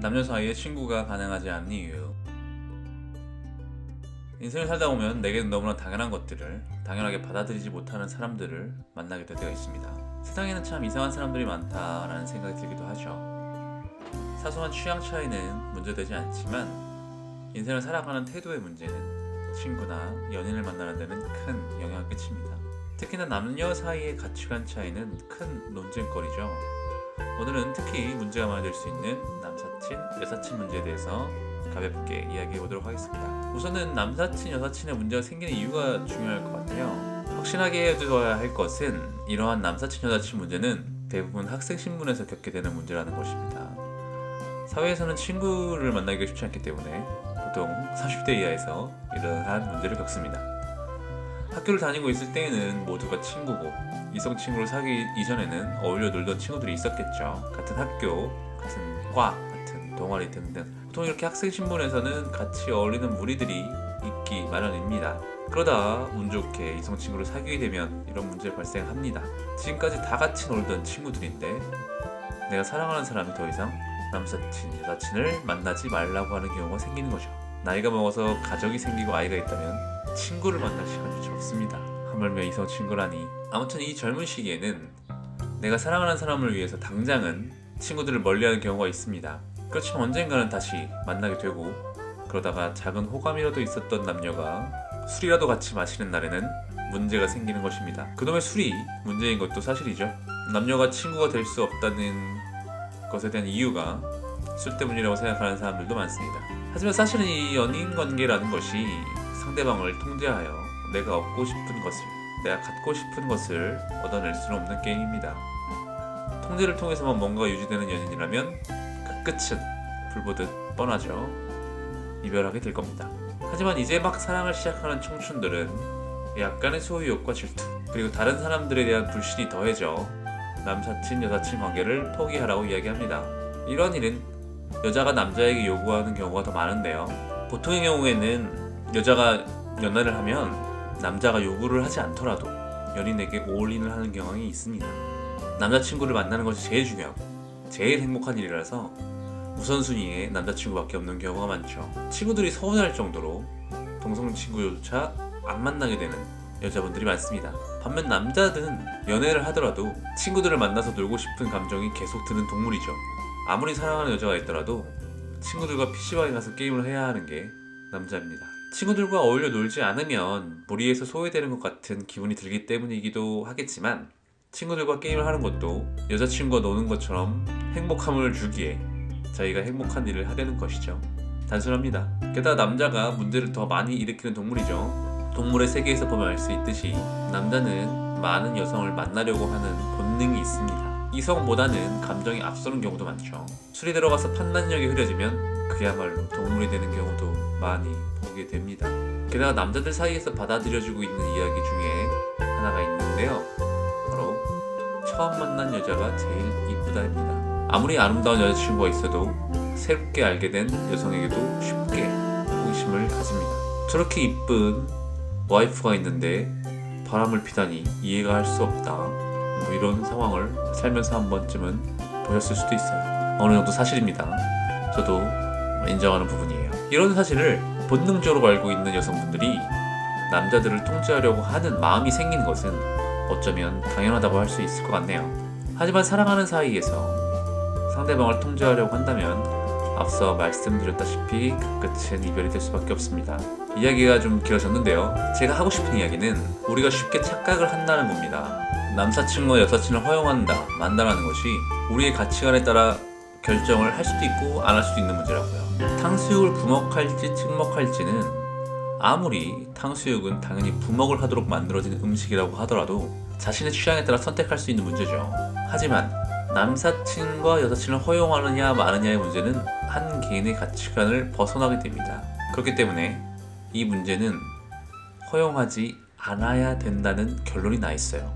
남녀 사이에 친구가 가능하지 않는 이유. 인생을 살다 보면 내게는 너무나 당연한 것들을 당연하게 받아들이지 못하는 사람들을 만나게 될 때가 있습니다. 세상에는 참 이상한 사람들이 많다라는 생각이 들기도 하죠. 사소한 취향 차이는 문제되지 않지만 인생을 살아가는 태도의 문제는 친구나 연인을 만나는 데는 큰 영향을 끼칩니다. 특히나 남녀 사이의 가치관 차이는 큰 논쟁거리죠. 오늘은 특히 문제가 많이 될 수 있는 남사친, 여사친 문제에 대해서 가볍게 이야기해 보도록 하겠습니다. 우선은 남사친, 여사친의 문제가 생기는 이유가 중요할 것 같아요. 확실하게 해두어야 할 것은 이러한 남사친, 여사친 문제는 대부분 학생 신분에서 겪게 되는 문제라는 것입니다. 사회에서는 친구를 만나기가 쉽지 않기 때문에 보통 30대 이하에서 이러한 문제를 겪습니다. 학교를 다니고 있을 때에는 모두가 친구고 이성 친구를 사귀기 이전에는 어울려 놀던 친구들이 있었겠죠. 같은 학교, 같은 과, 같은 동아리 등등. 보통 이렇게 학생 신분에서는 같이 어울리는 무리들이 있기 마련입니다. 그러다 운 좋게 이성 친구를 사귀게 되면 이런 문제가 발생합니다. 지금까지 다 같이 놀던 친구들인데 내가 사랑하는 사람이 더 이상 남사친, 여사친을 만나지 말라고 하는 경우가 생기는 거죠. 나이가 먹어서 가족이 생기고 아이가 있다면 친구를 만날 시간조차 없습니다. 하물며 이성 친구라니. 아무튼 이 젊은 시기에는 내가 사랑하는 사람을 위해서 당장은 친구들을 멀리하는 경우가 있습니다. 그렇지만 언젠가는 다시 만나게 되고 그러다가 작은 호감이라도 있었던 남녀가 술이라도 같이 마시는 날에는 문제가 생기는 것입니다. 그놈의 술이 문제인 것도 사실이죠. 남녀가 친구가 될 수 없다는 것에 대한 이유가 술 때문이라고 생각하는 사람들도 많습니다. 하지만 사실은 이 연인 관계라는 것이 상대방을 통제하여 내가 얻고 싶은 것을, 내가 갖고 싶은 것을 얻어낼 수는 없는 게임입니다. 통제를 통해서만 뭔가가 유지되는 연인이라면 그 끝은 불보듯 뻔하죠. 이별하게 될 겁니다. 하지만 이제 막 사랑을 시작하는 청춘들은 약간의 소유욕과 질투, 그리고 다른 사람들에 대한 불신이 더해져 남사친, 여사친 관계를 포기하라고 이야기합니다. 이런 일은 여자가 남자에게 요구하는 경우가 더 많은데요. 보통의 경우에는 여자가 연애를 하면 남자가 요구를 하지 않더라도 연인에게 올인을 하는 경향이 있습니다. 남자친구를 만나는 것이 제일 중요하고 제일 행복한 일이라서 우선순위에 남자친구밖에 없는 경우가 많죠. 친구들이 서운할 정도로 동성친구조차 안 만나게 되는 여자분들이 많습니다. 반면 남자들은 연애를 하더라도 친구들을 만나서 놀고 싶은 감정이 계속 드는 동물이죠. 아무리 사랑하는 여자가 있더라도 친구들과 PC방에 가서 게임을 해야 하는 게 남자입니다. 친구들과 어울려 놀지 않으면 무리해서 소외되는 것 같은 기분이 들기 때문이기도 하겠지만 친구들과 게임을 하는 것도 여자친구와 노는 것처럼 행복함을 주기에 자기가 행복한 일을 하려는 것이죠. 단순합니다. 게다가 남자가 문제를 더 많이 일으키는 동물이죠. 동물의 세계에서 보면 알 수 있듯이 남자는 많은 여성을 만나려고 하는 본능이 있습니다. 이성보다는 감정이 앞서는 경우도 많죠. 술이 들어가서 판단력이 흐려지면 그야말로 동물이 되는 경우도 많이 보게 됩니다. 게다가 남자들 사이에서 받아들여지고 있는 이야기 중에 하나가 있는데요. 바로 처음 만난 여자가 제일 이쁘다입니다. 아무리 아름다운 여자친구가 있어도 새롭게 알게 된 여성에게도 쉽게 호기심을 가집니다. 저렇게 이쁜 와이프가 있는데 바람을 피다니 이해가 할 수 없다. 이런 상황을 살면서 한 번쯤은 보셨을 수도 있어요. 어느 정도 사실입니다. 저도 인정하는 부분이에요. 이런 사실을 본능적으로 알고 있는 여성분들이 남자들을 통제하려고 하는 마음이 생기는 것은 어쩌면 당연하다고 할 수 있을 것 같네요. 하지만 사랑하는 사이에서 상대방을 통제하려고 한다면 앞서 말씀드렸다시피 그 끝은 이별이 될 수밖에 없습니다. 이야기가 좀 길어졌는데요. 제가 하고 싶은 이야기는 우리가 쉽게 착각을 한다는 겁니다. 남사친과 여사친을 허용한다, 만다라는 것이 우리의 가치관에 따라 결정을 할 수도 있고 안 할 수도 있는 문제라고요. 탕수육을 부먹할지 찍먹할지는 아무리 탕수육은 당연히 부먹을 하도록 만들어진 음식이라고 하더라도 자신의 취향에 따라 선택할 수 있는 문제죠. 하지만 남사친과 여사친을 허용하느냐 마느냐의 문제는 한 개인의 가치관을 벗어나게 됩니다. 그렇기 때문에 이 문제는 허용하지 않아야 된다는 결론이 나 있어요.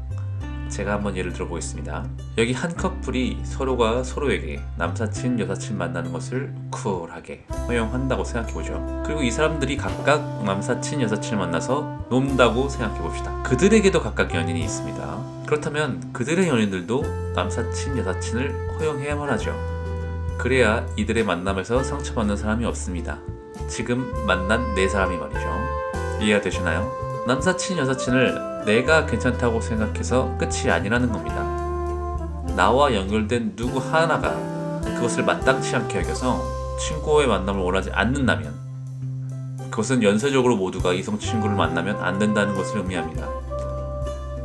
제가 한번 예를 들어보겠습니다. 여기 한 커플이 서로가 서로에게 남사친, 여사친 만나는 것을 쿨하게 허용한다고 생각해보죠. 그리고 이 사람들이 각각 남사친, 여사친을 만나서 논다고 생각해봅시다. 그들에게도 각각 연인이 있습니다. 그렇다면 그들의 연인들도 남사친, 여사친을 허용해야만 하죠. 그래야 이들의 만남에서 상처받는 사람이 없습니다. 지금 만난 네 사람이 말이죠. 이해가 되시나요? 남사친, 여사친을 내가 괜찮다고 생각해서 끝이 아니라는 겁니다. 나와 연결된 누구 하나가 그것을 마땅치 않게 여겨서 친구의 만남을 원하지 않는다면 그것은 연쇄적으로 모두가 이성 친구를 만나면 안 된다는 것을 의미합니다.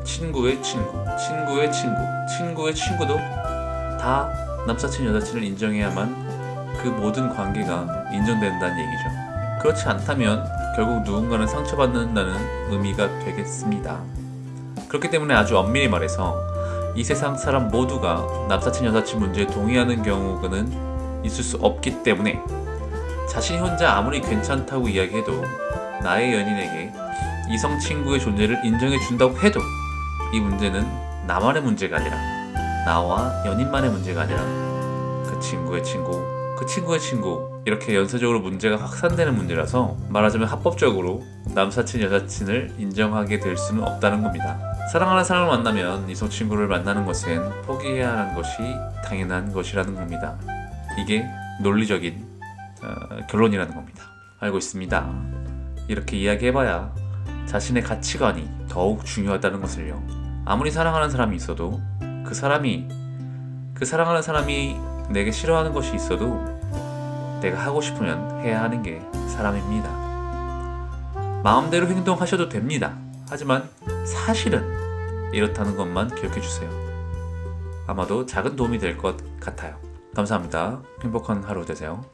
친구의 친구, 친구의 친구, 친구의 친구도 다 남사친, 여사친을 인정해야만 그 모든 관계가 인정된다는 얘기죠. 그렇지 않다면 결국 누군가는 상처받는다는 의미가 되겠습니다. 그렇기 때문에 아주 엄밀히 말해서 이 세상 사람 모두가 남사친, 여사친 문제에 동의하는 경우는 있을 수 없기 때문에 자신이 혼자 아무리 괜찮다고 이야기해도 나의 연인에게 이성 친구의 존재를 인정해 준다고 해도 이 문제는 나만의 문제가 아니라 나와 연인만의 문제가 아니라 그 친구의 친구, 그 친구의 친구 이렇게 연쇄적으로 문제가 확산되는 문제라서 말하자면 합법적으로 남사친, 여사친을 인정하게 될 수는 없다는 겁니다. 사랑하는 사람을 만나면 이성 친구를 만나는 것은 포기해야 하는 것이 당연한 것이라는 겁니다. 이게 논리적인 결론이라는 겁니다. 알고 있습니다. 이렇게 이야기해봐야 자신의 가치관이 더욱 중요하다는 것을요. 아무리 사랑하는 사람이 있어도 그 사랑하는 사람이 내게 싫어하는 것이 있어도 내가 하고 싶으면 해야 하는 게 사람입니다. 마음대로 행동하셔도 됩니다. 하지만 사실은 이렇다는 것만 기억해 주세요. 아마도 작은 도움이 될 것 같아요. 감사합니다. 행복한 하루 되세요.